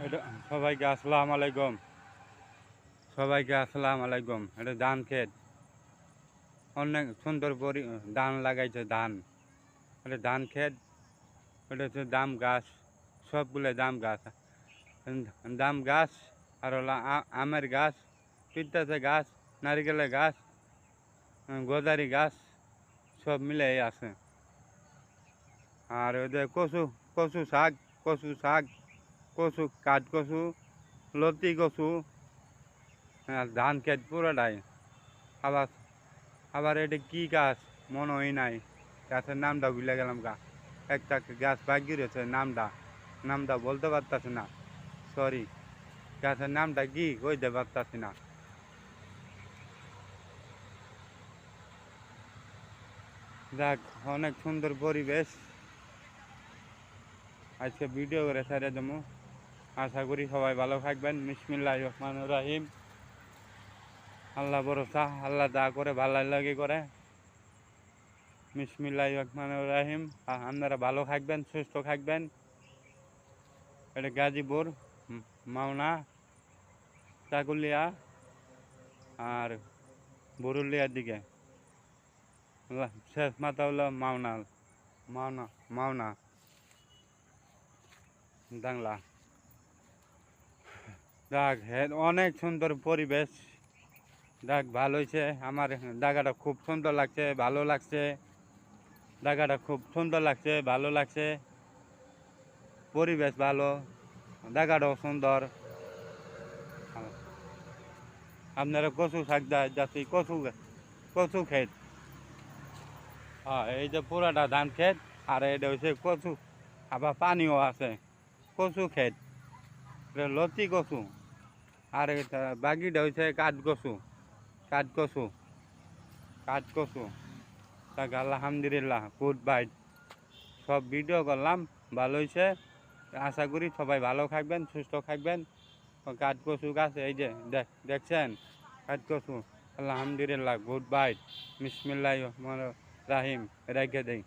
এটা সবাইকে আসসালামু আলাইকুম। সবাইকে আসসালামু আলাইকুম। এটা ধান ক্ষেত, অনেক সুন্দর ধান লাগাইছে। ধান, এটা ধান ক্ষেত। এটা হচ্ছে দাম গাছ, সবগুলো দাম গাছ। দাম গাছ আর হলো আমের গাছ, পিত্তাচে গাছ, নারিকেলের গাছ, গোদারি গাছ, সব মিলে আছে। আর ওদের কচু, কচু শাক, কচু শাক, কচু কাঠ কচু, লতি কচু। আর ধান ক্ষেত পুরোটাই। আবার আবার এটা কি গাছ মনে হয় নাই, গাছের নামটা ভুলে গেলাম। একটা গাছ বাকি রয়েছে, নামটা নামটা বলতে পারতাছি না, সরি। গাছের নামটা কি কইতে পারতাছি না। যাক, অনেক সুন্দর পরিবেশ। আজকে ভিডিও করে ছেড়ে দেবো। আশা করি সবাই ভালো থাকবেন। বিসমিল্লাহির রহমানির রহিম। আল্লাহ ভরসা, আল্লাহ যা করে ভালো লাগে করে। বিসমিল্লাহির রহমানির রহিম। আপনারা ভালো থাকবেন, সুস্থ থাকবেন। এটা গাজীপুর, মাওনা, চাকুলিয়া আর বরুলিয়ার দিকে। শেষ মাথা হলো মাওনা, মাওনা, মাওনা বাংলা। দেখ, অনেক সুন্দর পরিবেশ। দেখ, ভালো হয়েছে। আমার জায়গাটা খুব সুন্দর লাগছে, ভালো লাগছে। জায়গাটা খুব সুন্দর লাগছে, ভালো লাগছে। পরিবেশ ভালো, জায়গাটাও সুন্দর। আপনারা কচু শাক যাচ্ছি, কচু কচু ক্ষেত। হ্যাঁ, এই যে পুরাটা ধান ক্ষেত, আর এটা হচ্ছে কচু। আবার পানিও আছে। কচু ক্ষেত, এটা লতি কচু। আর এটা বাকিটা হচ্ছে কাঠ কচু, কাঠ কচু, কাঠ কচু। তা আলহামদুলিল্লাহ, গুড বাইট। সব ভিডিও করলাম, ভালো হয়েছে। আশা করি সবাই ভালো থাকবেন, সুস্থ থাকবেন। কাঠ কচু গাছ, এই যে দেখছেন, কাঠ কচু। আলহামদুলিল্লাহ, গুড বাইট। বিসমিল্লাহির রহমানির রহিম। রেখে দেই।